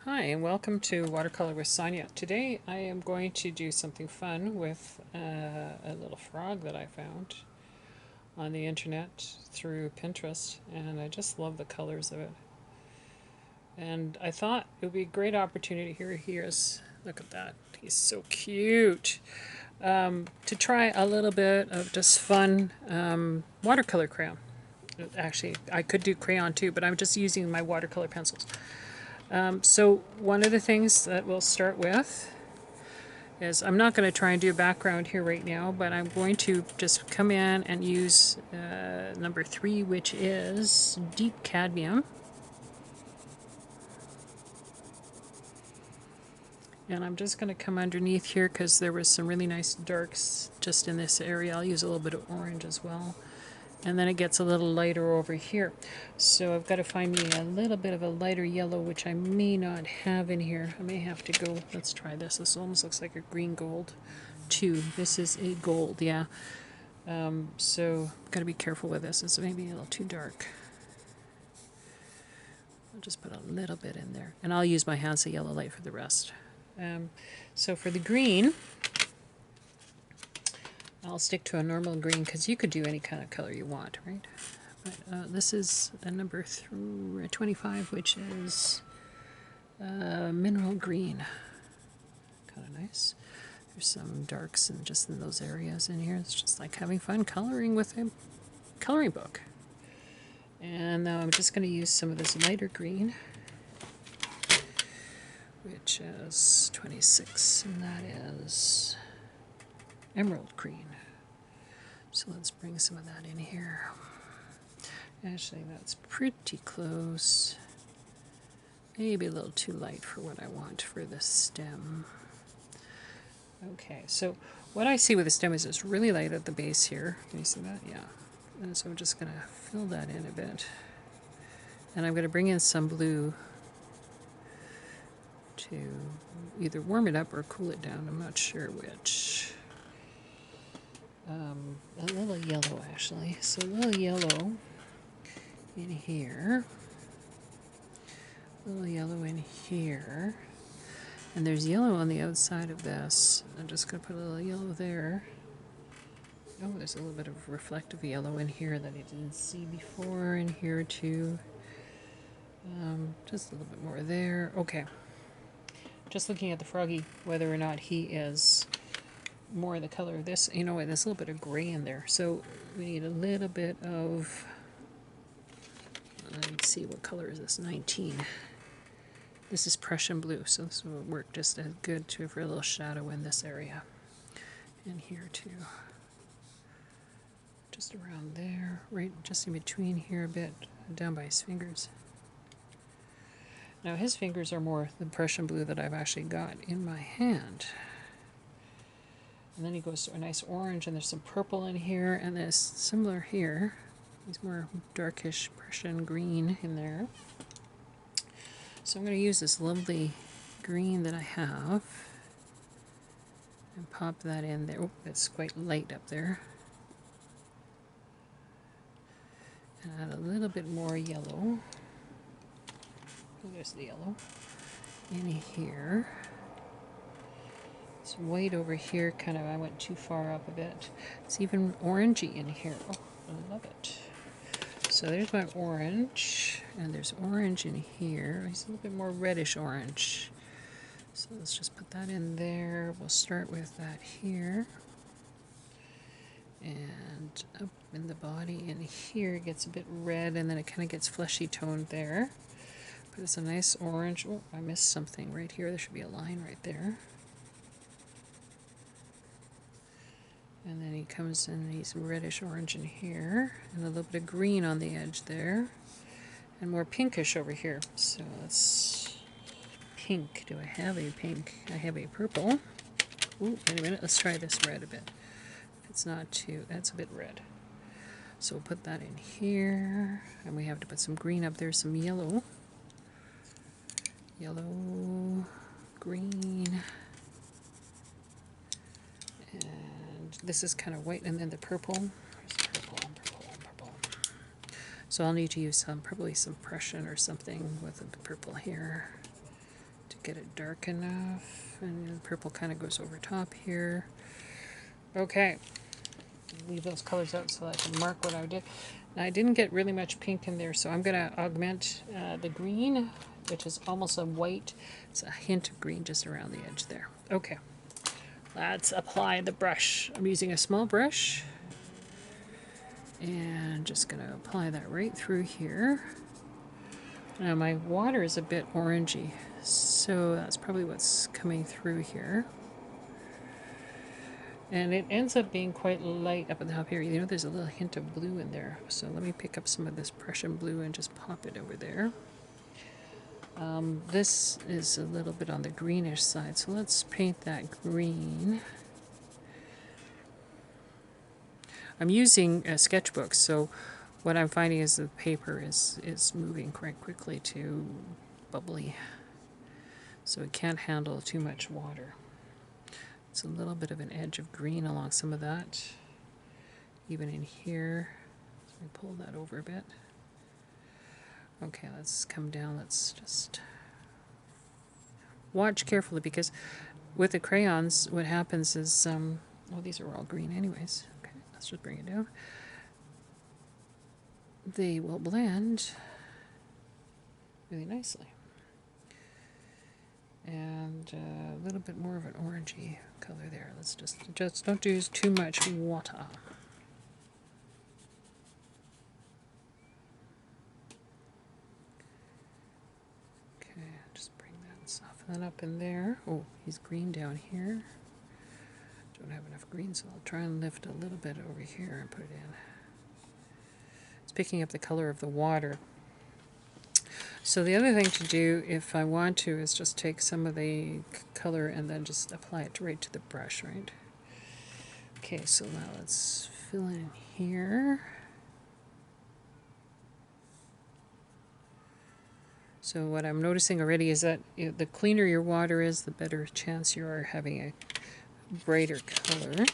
Hi, and welcome to Watercolor with Sonia. Today I am going to do something fun with a little frog that I found on the internet through Pinterest, and I just love the colors of it. And I thought it would be a great opportunity. Here he is. Look at that. He's so cute. To try a little bit of just fun watercolor crayon. Actually, I could do crayon too, but I'm just using my watercolor pencils. So one of the things that we'll start with is I'm not going to try and do a background here right now, but I'm going to just come in and use number 3, which is deep cadmium. And I'm just going to come underneath here because there was some really nice darks just in this area. I'll use a little bit of orange as well. And then it gets a little lighter over here. So I've got to find me a little bit of a lighter yellow, which I may not have in here. I may have to go, let's try this. This almost looks like a green gold too. This is a gold, yeah. So I've got to be careful with this. It's maybe a little too dark. I'll just put a little bit in there. And I'll use my Hansa yellow light for the rest. So for the green, I'll stick to a normal green because you could do any kind of color you want, right? But this is a number 25, which is mineral green. Kind of nice. There's some darks and just in those areas in here. It's just like having fun coloring with a coloring book. And now I'm just going to use some of this lighter green, which is 26, and that is emerald green. So let's bring some of that in here. Actually, that's pretty close. Maybe a little too light for what I want for the stem. Okay, so what I see with the stem is it's really light at the base here. Can you see that? Yeah. And so I'm just going to fill that in a bit. And I'm going to bring in some blue to either warm it up or cool it down. I'm not sure which. A little yellow, actually. So a little yellow in here. A little yellow in here. And there's yellow on the outside of this. I'm just going to put a little yellow there. Oh, there's a little bit of reflective yellow in here that I didn't see before. In here too. Just a little bit more there. Okay. Just looking at the froggy, whether or not he is more the color of this. You know what, there's a little bit of gray in there. So we need a little bit of, let's see, what color is this? 19. This is Prussian blue, so this will work just as good too for a little shadow in this area. And here too. Just around there, right just in between here a bit, down by his fingers. Now his fingers are more the Prussian blue that I've actually got in my hand. And then he goes to a nice orange, and there's some purple in here, and there's similar here. There's more darkish Prussian green in there. So I'm going to use this lovely green that I have and pop that in there. Oh, it's quite light up there. And add a little bit more yellow. Oh, there's the yellow in here. It's white over here, kind of, I went too far up a bit. It's even orangey in here. Oh, I love it. So there's my orange, and there's orange in here. It's a little bit more reddish orange. So let's just put that in there. We'll start with that here. And up in the body in here it gets a bit red, and then it kind of gets fleshy toned there. But it's a nice orange. Oh, I missed something right here. There should be a line right there. And then he comes in, he's reddish orange in here, and a little bit of green on the edge there, and more pinkish over here. So let's pink. Do I have a pink? I have a purple. Ooh, wait a minute. Let's try this red a bit. It's not too, that's a bit red. So we'll put that in here, and we have to put some green up there, some yellow. Yellow, green, and this is kind of white, and then the purple. Purple. So I'll need to use probably some Prussian or something with the purple here. get it dark enough, and the purple kind of goes over top here. Okay, leave those colors out so I can mark what I did. Now I didn't get really much pink in there, so I'm going to augment the green, which is almost a white. It's a hint of green just around the edge there. Okay, let's apply the brush. I'm using a small brush, and just going to apply that right through here. Now my water is a bit orangey, so that's probably what's coming through here. And it ends up being quite light up at the top here. You know, there's a little hint of blue in there. So let me pick up some of this Prussian blue and just pop it over there. This is a little bit on the greenish side, so let's paint that green. I'm using a sketchbook, so what I'm finding is the paper is moving quite quickly to bubbly. So it can't handle too much water. It's a little bit of an edge of green along some of that. Even in here. Let me pull that over a bit. Okay, let's come down. Let's just watch carefully, because with the crayons, what happens is, well, these are all green anyways. Okay, let's just bring it down. They will blend really nicely. And a little bit more of an orangey color there. Let's just don't use too much water. Okay, just bring that and soften that up in there. Oh, he's green down here. Don't have enough green, so I'll try and lift a little bit over here and put it in. It's picking up the color of the water. So the other thing to do, if I want to, is just take some of the color and then just apply it right to the brush, right? Okay, so now let's fill in here. So what I'm noticing already is that the cleaner your water is, the better chance you are having a brighter color.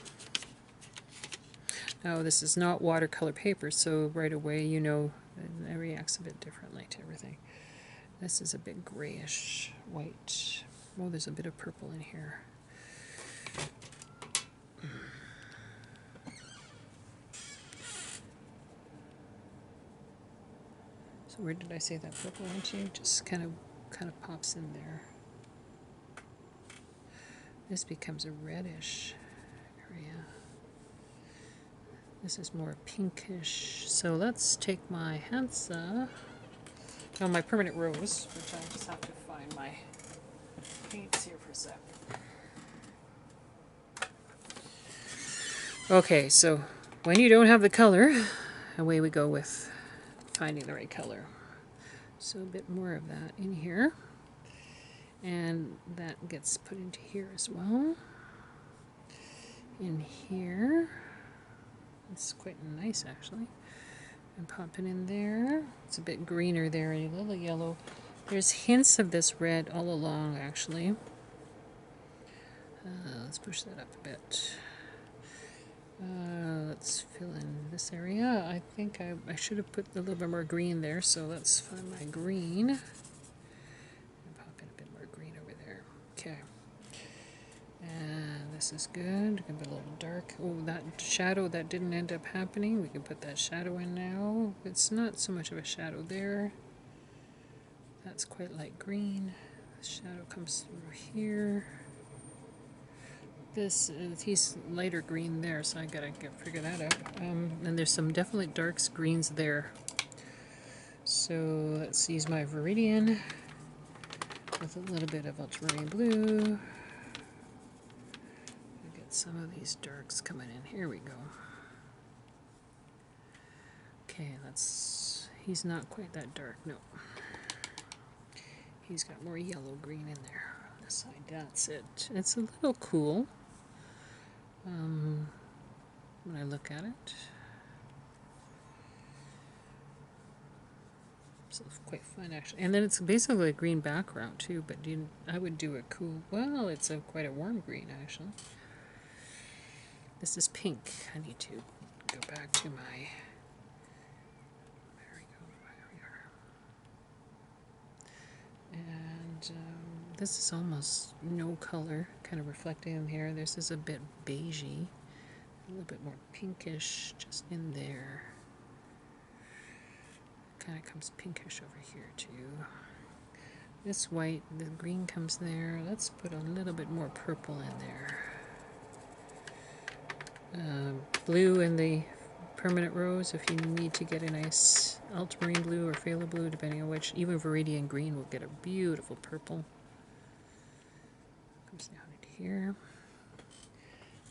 Now this is not watercolor paper, so right away you know it reacts a bit differently to everything. This is a bit grayish white. Oh, there's a bit of purple in here. So where did I say that purple went to? Just kind of pops in there. This becomes a reddish area. This is more pinkish. So let's take my Hansa. No, my permanent rose, which I just have to find my paints here for a sec. Okay, so when you don't have the color, away we go with finding the right color. So a bit more of that in here. And that gets put into here as well. In here. It's quite nice actually. And pop it in there. It's a bit greener there, a little yellow. There's hints of this red all along, actually. Let's push that up a bit. Let's fill in this area. I think I should have put a little bit more green there, so let's find my green. And pop in a bit more green over there. Okay. And this is good. Gonna be a little dark. Oh, that shadow that didn't end up happening. We can put that shadow in now. It's not so much of a shadow there. That's quite light green. The shadow comes through here. This he's lighter green there, so I gotta figure that out. And there's some definitely darks greens there. So let's use my Viridian with a little bit of ultramarine blue. Some of these darks coming in. Here we go. Okay, he's not quite that dark, no. He's got more yellow green in there on this side. That's it. It's a little cool when I look at it. So it's quite fun actually. And then it's basically a green background too, but I would do a cool, well, it's quite a warm green actually. This is pink. I need to go back to my, there we go, there we are. And this is almost no color, kind of reflecting in here. This is a bit beigey, a little bit more pinkish just in there. Kind of comes pinkish over here too. This white, the green comes there. Let's put a little bit more purple in there. Blue in the permanent rose if you need to get a nice ultramarine blue or phthalo blue, depending on which. Even Viridian green will get a beautiful purple. Comes down into here.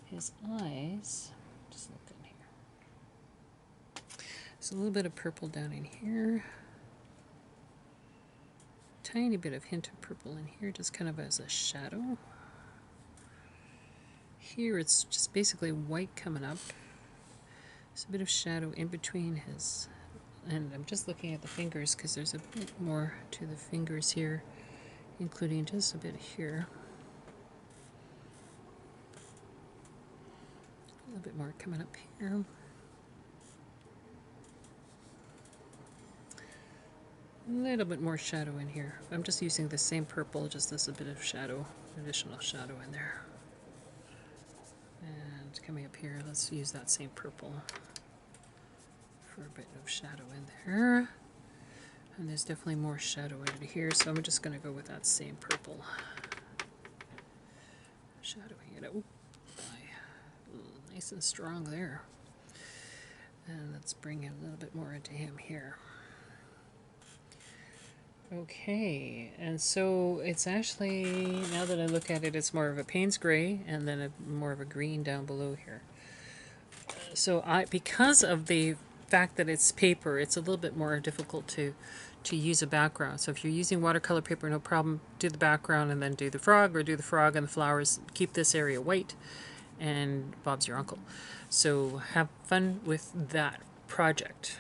His eyes, just look in here. There's a little bit of purple down in here. Tiny bit of hint of purple in here, just kind of as a shadow. Here it's just basically white coming up. There's a bit of shadow in between his, and I'm just looking at the fingers because there's a bit more to the fingers here, including just a bit here. A little bit more coming up here. A little bit more shadow in here. I'm just using the same purple, just this a bit of shadow, additional shadow in there. And coming up here, let's use that same purple for a bit of shadow in there. And there's definitely more shadow in here, so I'm just going to go with that same purple. Shadowing it out. Nice and strong there. And let's bring a little bit more into him here. Okay, and so it's actually, now that I look at it, it's more of a Payne's gray and then more of a green down below here. So because of the fact that it's paper, it's a little bit more difficult to use a background. So if you're using watercolor paper, no problem, do the background and then do the frog, or do the frog and the flowers, keep this area white, and Bob's your uncle. So have fun with that project.